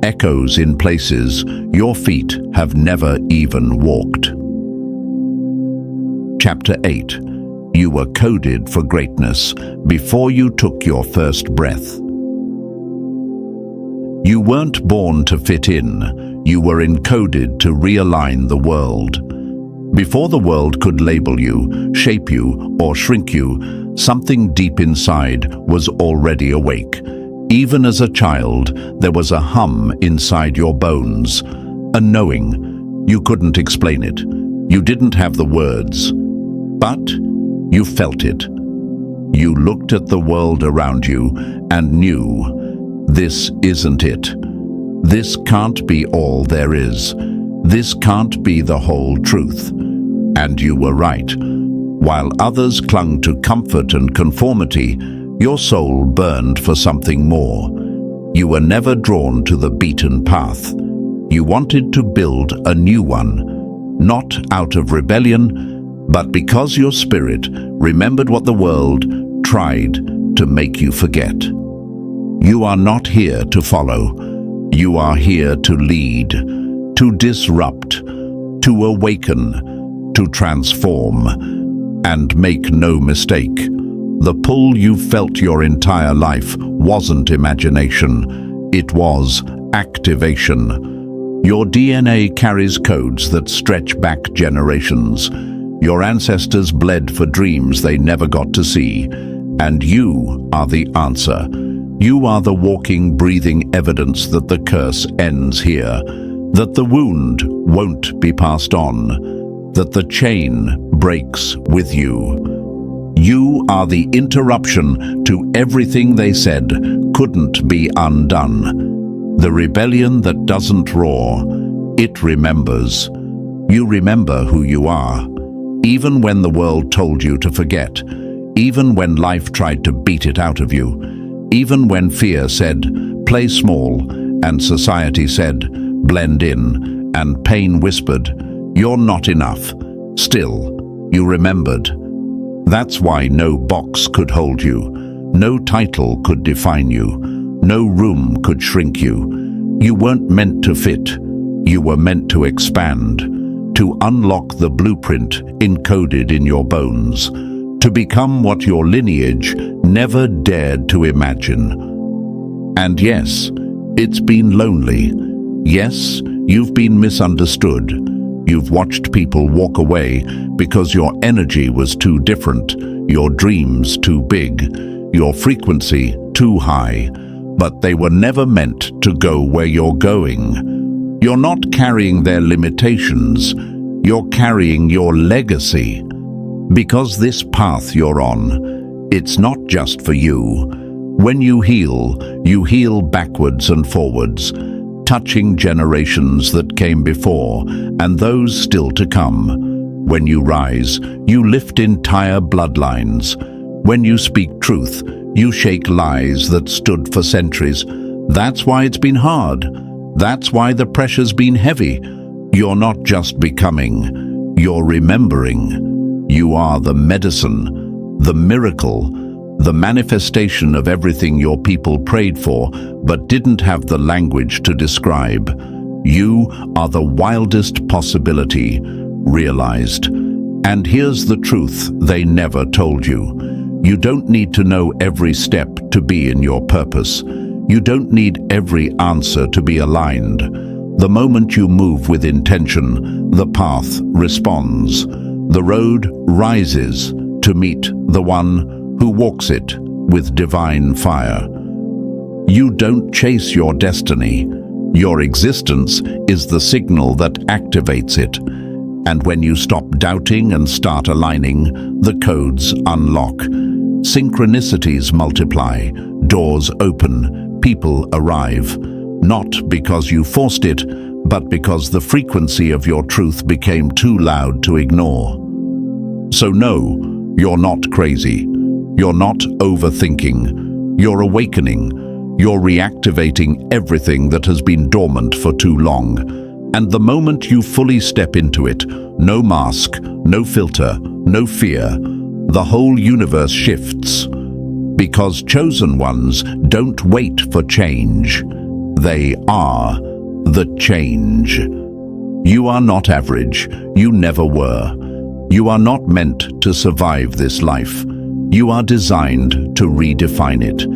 echoes in places your feet have never even walked. Chapter 8. You were coded for greatness before you took your first breath. You weren't born to fit in, you were encoded to realign the world. Before the world could label you, shape you, or shrink you, something deep inside was already awake. Even as a child, there was a hum inside your bones, a knowing. You couldn't explain it. You didn't have the words. But you felt it. You looked at the world around you and knew, this isn't it. This can't be all there is. This can't be the whole truth. And you were right. While others clung to comfort and conformity, your soul burned for something more. You were never drawn to the beaten path. You wanted to build a new one, not out of rebellion, but because your spirit remembered what the world tried to make you forget. You are not here to follow. You are here to lead, to disrupt, to awaken, to transform. And make no mistake, the pull you felt your entire life wasn't imagination, it was activation. Your DNA carries codes that stretch back generations. Your ancestors bled for dreams they never got to see, and you are the answer. You are the walking, breathing evidence that the curse ends here, that the wound won't be passed on, that the chain breaks with you. You are the interruption to everything they said couldn't be undone. The rebellion that doesn't roar, it remembers. You remember who you are, even when the world told you to forget, even when life tried to beat it out of you, even when fear said, play small, and society said, blend in, and pain whispered, you're not enough. Still, you remembered. That's why no box could hold you, no title could define you, no room could shrink you. You weren't meant to fit, you were meant to expand, to unlock the blueprint encoded in your bones, to become what your lineage never dared to imagine. And yes, it's been lonely. Yes, you've been misunderstood. You've watched people walk away because your energy was too different, your dreams too big, your frequency too high, but they were never meant to go where you're going. You're not carrying their limitations, you're carrying your legacy. Because this path you're on, it's not just for you. When you heal backwards and forwards, touching generations that came before and those still to come. When you rise, you lift entire bloodlines. When you speak truth, you shake lies that stood for centuries. That's why it's been hard. That's why the pressure's been heavy. You're not just becoming, you're remembering. You are the medicine, the miracle, the manifestation of everything your people prayed for but didn't have the language to describe. You are the wildest possibility realized. And here's the truth they never told you. You don't need to know every step to be in your purpose. You don't need every answer to be aligned. The moment you move with intention, the path responds. The road rises to meet the one who walks it with divine fire. You don't chase your destiny. Your existence is the signal that activates it. And when you stop doubting and start aligning, the codes unlock. Synchronicities multiply, doors open, people arrive. Not because you forced it, but because the frequency of your truth became too loud to ignore. So no, you're not crazy. You're not overthinking. You're awakening. You're reactivating everything that has been dormant for too long. And the moment you fully step into it, no mask, no filter, no fear, the whole universe shifts. Because chosen ones don't wait for change. They are the change. You are not average. You never were. You are not meant to survive this life. You are designed to redefine it.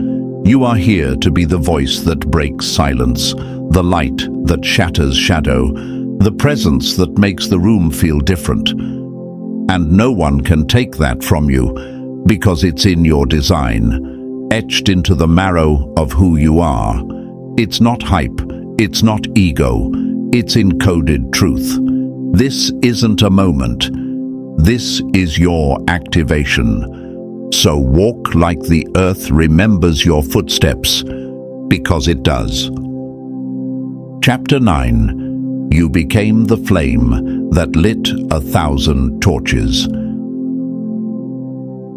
You are here to be the voice that breaks silence, the light that shatters shadow, the presence that makes the room feel different. And no one can take that from you because it's in your design, etched into the marrow of who you are. It's not hype, it's not ego, it's encoded truth. This isn't a moment. This is your activation. So walk like the earth remembers your footsteps, because it does. Chapter 9. You became the flame that lit 1,000 torches.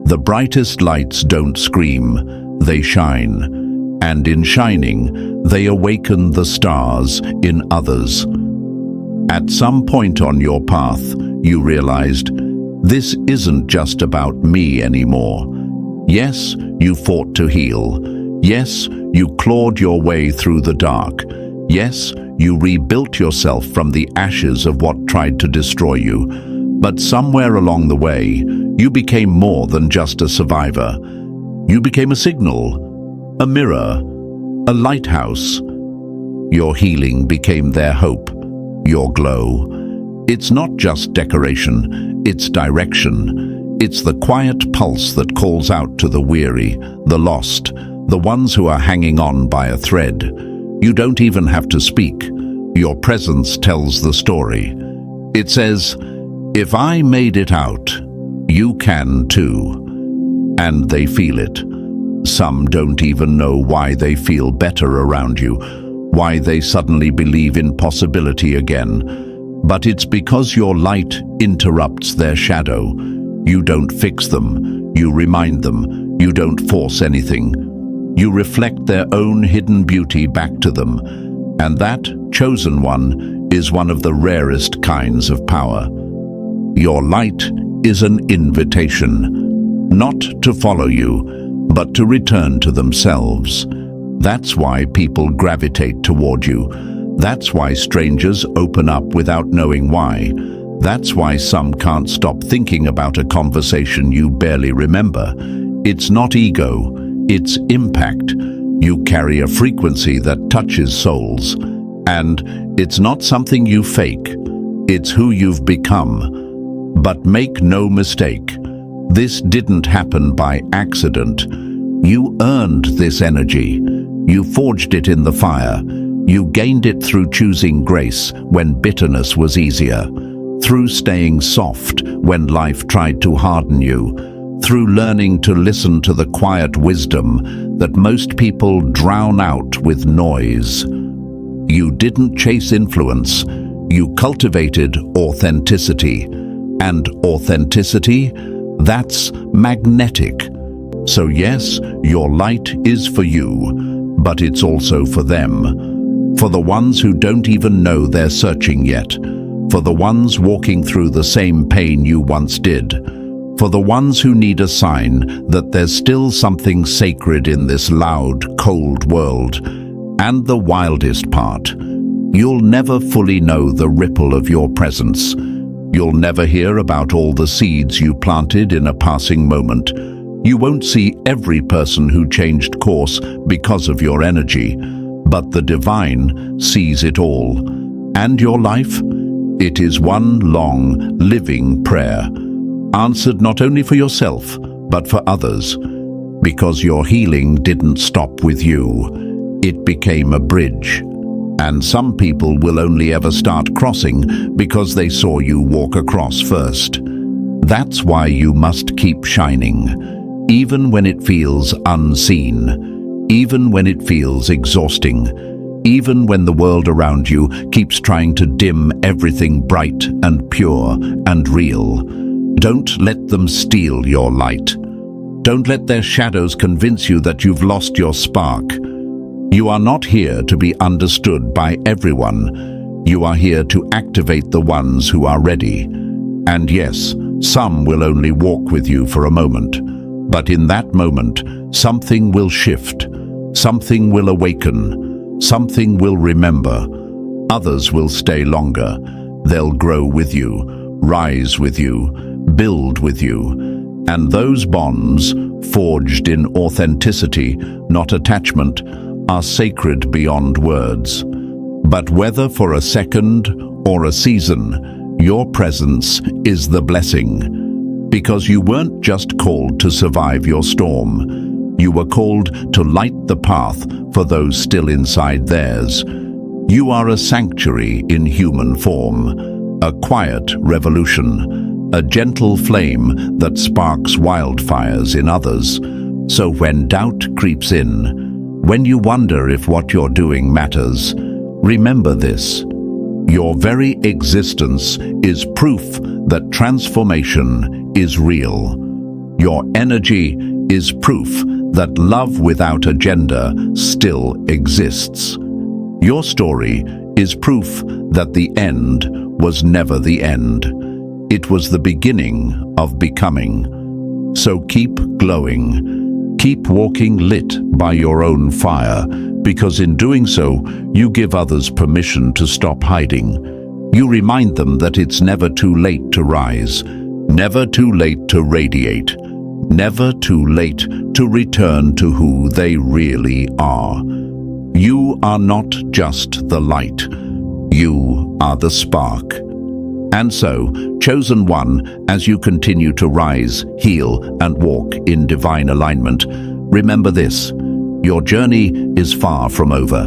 The brightest lights don't scream, they shine. And in shining, they awaken the stars in others. At some point on your path, you realized, this isn't just about me anymore. Yes, you fought to heal. Yes, you clawed your way through the dark. Yes, you rebuilt yourself from the ashes of what tried to destroy you. But somewhere along the way, you became more than just a survivor. You became a signal, a mirror, a lighthouse. Your healing became their hope, your glow. It's not just decoration, it's direction. It's the quiet pulse that calls out to the weary, the lost, the ones who are hanging on by a thread. You don't even have to speak. Your presence tells the story. It says, if I made it out, you can too. And they feel it. Some don't even know why they feel better around you, why they suddenly believe in possibility again. But it's because your light interrupts their shadow. You don't fix them, you remind them, you don't force anything. You reflect their own hidden beauty back to them. And that chosen one is one of the rarest kinds of power. Your light is an invitation, not to follow you, but to return to themselves. That's why people gravitate toward you. That's why strangers open up without knowing why. That's why some can't stop thinking about a conversation you barely remember. It's not ego, it's impact. You carry a frequency that touches souls. And it's not something you fake, it's who you've become. But make no mistake, this didn't happen by accident. You earned this energy. You forged it in the fire. You gained it through choosing grace when bitterness was easier, through staying soft when life tried to harden you, through learning to listen to the quiet wisdom that most people drown out with noise. You didn't chase influence, you cultivated authenticity. And authenticity, that's magnetic. So yes, your light is for you, but it's also for them. For the ones who don't even know they're searching yet. For the ones walking through the same pain you once did. For the ones who need a sign that there's still something sacred in this loud, cold world. And the wildest part, you'll never fully know the ripple of your presence. You'll never hear about all the seeds you planted in a passing moment. You won't see every person who changed course because of your energy, but the divine sees it all. And your life? It is one long, living prayer, answered not only for yourself, but for others. Because your healing didn't stop with you. It became a bridge. And some people will only ever start crossing because they saw you walk across first. That's why you must keep shining, even when it feels unseen, even when it feels exhausting, even when the world around you keeps trying to dim everything bright and pure and real. Don't let them steal your light. Don't let their shadows convince you that you've lost your spark. You are not here to be understood by everyone. You are here to activate the ones who are ready. And yes, some will only walk with you for a moment. But in that moment, something will shift. Something will awaken. Something will remember. Others will stay longer. They'll grow with you, rise with you, build with you. And those bonds, forged in authenticity, not attachment, are sacred beyond words. But whether for a second or a season, your presence is the blessing. Because you weren't just called to survive your storm. You were called to light the path for those still inside theirs. You are a sanctuary in human form, a quiet revolution, a gentle flame that sparks wildfires in others. So when doubt creeps in, when you wonder if what you're doing matters, remember this. Your very existence is proof that transformation is real. Your energy is proof that love without agenda still exists. Your story is proof that the end was never the end. It was the beginning of becoming. So keep glowing. Keep walking lit by your own fire, because in doing so, you give others permission to stop hiding. You remind them that it's never too late to rise, never too late to radiate, never too late to return to who they really are. You are not just the light. You are the spark. And so, chosen one, as you continue to rise, heal, and walk in divine alignment, remember this: your journey is far from over.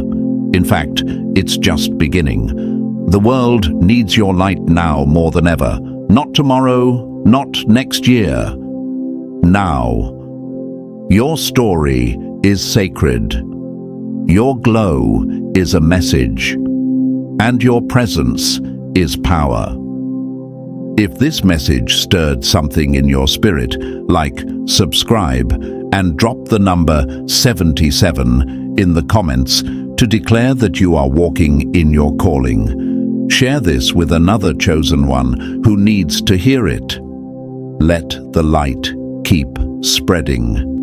In fact, it's just beginning. The world needs your light now more than ever. Not tomorrow, not next year. Now. Your story is sacred. Your glow is a message. And your presence is power. If this message stirred something in your spirit, like, subscribe, and drop the number 77 in the comments to declare that you are walking in your calling. Share this with another chosen one who needs to hear it. Let the light keep spreading.